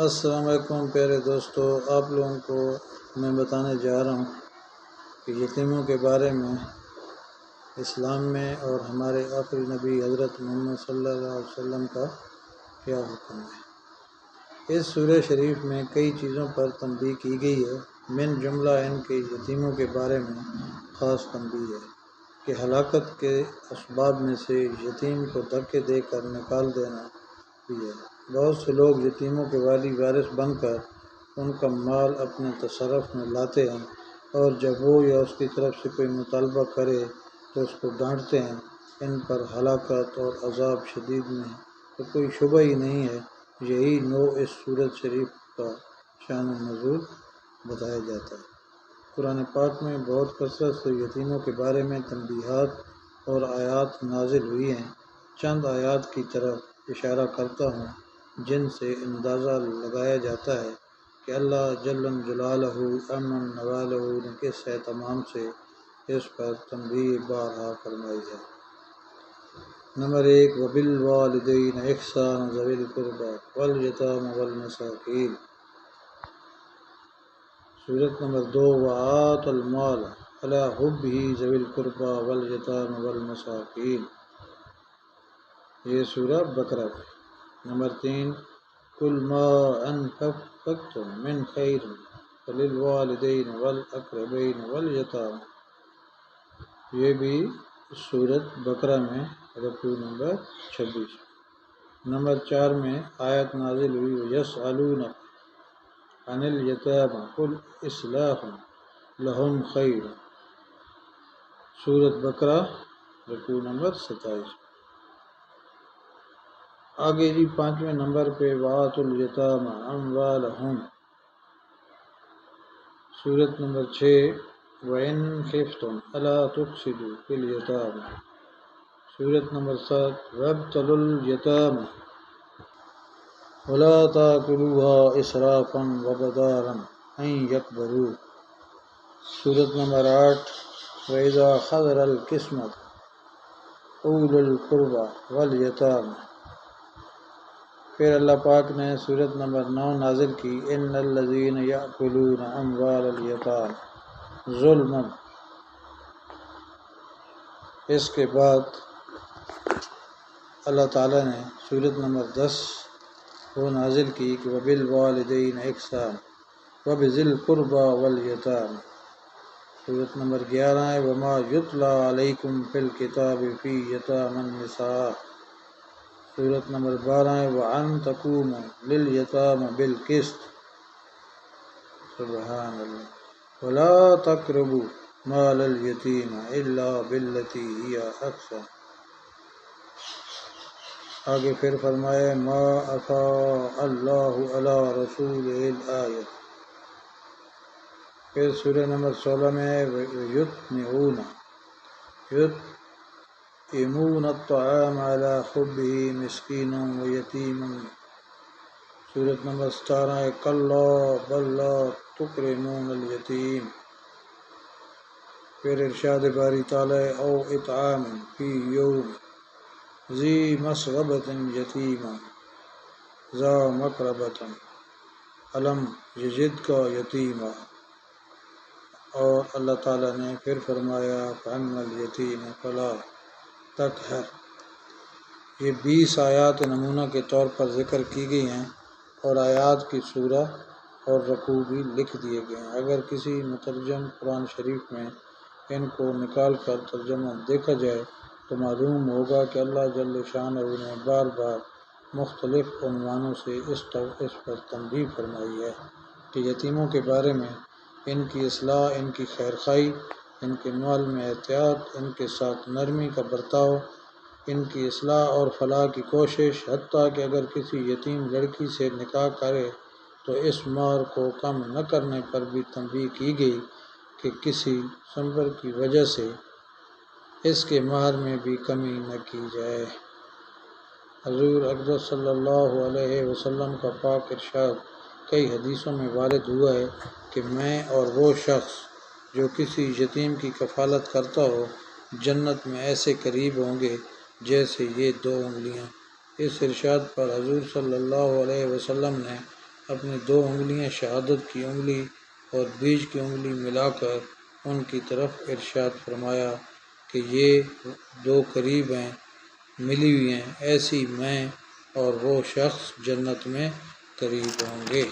السلام علیکم پیارے دوستو، آپ لوگوں کو میں بتانے جا رہا ہوں کہ یتیموں کے بارے میں اسلام میں اور ہمارے آخری نبی حضرت محمد صلی اللہ علیہ وسلم کا کیا حکم ہے۔ اس سورہ شریف میں کئی چیزوں پر تنبیہ کی گئی ہے، من جملہ ان کے یتیموں کے بارے میں خاص تنبیہ ہے کہ ہلاکت کے اسباب میں سے یتیم کو دھکے دے کر نکال دینا بھی ہے۔ بہت سے لوگ یتیموں کے والی وارث بن کر ان کا مال اپنے تصرف میں لاتے ہیں، اور جب وہ یا اس کی طرف سے کوئی مطالبہ کرے تو اس کو ڈانٹتے ہیں۔ ان پر ہلاکت اور عذاب شدید میں تو کوئی شبہ ہی نہیں ہے۔ یہی نوع اس سورۃ شریف کا شان و نزول بتایا جاتا ہے۔ قرآن پاک میں بہت کثرت سے یتیموں کے بارے میں تنبیہات اور آیات نازل ہوئی ہیں۔ چند آیات کی طرف اشارہ کرتا ہوں جن سے اندازہ لگایا جاتا ہے کہ اللہ جل جلالہ امن نوالہ نے کس اہتمام سے اس پر تنبیہ بارہا فرمائی ہے۔ نمبر 1، وبالوالدین احسانا ذوی القربی والیتامی والمساکین۔ سورۃ نمبر 2، وآتوا المال علی حبہ ذوی القربی والیتامی والمساکین۔ یہ سورہ بقرہ ہے۔ نمبر 3، قل ما انفقتم من خیر فللوالدین والاقربین والیتامی۔ یہ بھی سورۃ بقرہ میں رکوع نمبر 26۔ نمبر 4 میں آیت نازل ہوئی، یسألونک عن الیتامی قل اصلاح لہم خیر۔ سورۃ بقرہ رکوع نمبر 27۔ آگے 5ویں نمبر پہ وآتوا الیتامی اموالہم۔ سورۃ نمبر 6، وإن خفتم ألا تقسطوا في اليتامى۔ سورۃ نمبر 7، وابتلوا اليتامى ولا تأكلوها إسرافا وبدارا أن يكبروا۔ سورۃ نمبر 8، وإذا حضر القسمة أولو القربى واليتامى۔ پھر اللہ پاک نے سورۃ نمبر 9 نازل کی، ان الذین یأکلون اموال الیتامی ظلما۔ اس کے بعد اللہ تعالیٰ نے سورۃ نمبر 10 وہ نازل کی کہ وبالوالدین احسانا وبذی القربی والیتامی۔ سورۃ نمبر 11 ہے، وما یتلی علیکم فی الکتاب فی یتامی النساء۔ سورۃ نمبر 12 ہے، وَأَن تَقُومُوا لِلْيَتَامَى بِالْقِسْطِ۔ سبحان اللہ۔ وَلَا تَقْرَبُوا مَالَ الْيَتِيمِ إِلَّا بِالَّتِي هِيَ أَحْسَنُ۔ آگے پھر فرمایا، مَا أَفَاءَ اللَّهُ عَلَىٰ رَسُولِهِ الْآیَةُ۔ پھر سورہ نمبر 16 میں ہے، يطعمون الطعام على حبه مسکینا ویتیما۔ سورۃ نمبر 17 ہے، کلا بل لا تکرمون الیتیم۔ پھر ارشاد باری تعالیٰ، او اطعام فی یوم ذی مسغبۃ یتیما ذا مقربۃ الم یجدک یتیما۔ اور اللہ تعالیٰ نے پھر فرمایا، فَأَمَّا الْيَتِيمَ فَلَا تَقْهَرْ۔ یہ 20 آیات نمونہ کے طور پر ذکر کی گئی ہیں، اور آیات کی سورہ اور رکوع بھی لکھ دیے گئے ہیں۔ اگر کسی مترجم قرآن شریف میں ان کو نکال کر ترجمہ دیکھا جائے تو معلوم ہوگا کہ اللہ جل شانہ نے بار بار مختلف عنوانوں سے اس پر تنبیہ فرمائی ہے کہ یتیموں کے بارے میں ان کی اصلاح، ان کی خیرخواہی، ان کے مال میں احتیاط، ان کے ساتھ نرمی کا برتاؤ، ان کی اصلاح اور فلاح کی کوشش، حتیٰ کہ اگر کسی یتیم لڑکی سے نکاح کرے تو اس مہر کو کم نہ کرنے پر بھی تنبیہ کی گئی کہ کسی سبب کی وجہ سے اس کے مہر میں بھی کمی نہ کی جائے۔ حضور اقدس صلی اللہ علیہ وسلم کا پاک ارشاد کئی حدیثوں میں وارد ہوا ہے کہ میں اور وہ شخص جو کسی یتیم کی کفالت کرتا ہو جنت میں ایسے قریب ہوں گے جیسے یہ 2 انگلیاں۔ اس ارشاد پر حضور صلی اللہ علیہ وسلم نے اپنی 2 انگلیاں شہادت کی انگلی اور بیچ کی انگلی ملا کر ان کی طرف ارشاد فرمایا کہ یہ 2 قریب ہیں، ملی ہوئی ہیں، ایسی میں اور وہ شخص جنت میں قریب ہوں گے۔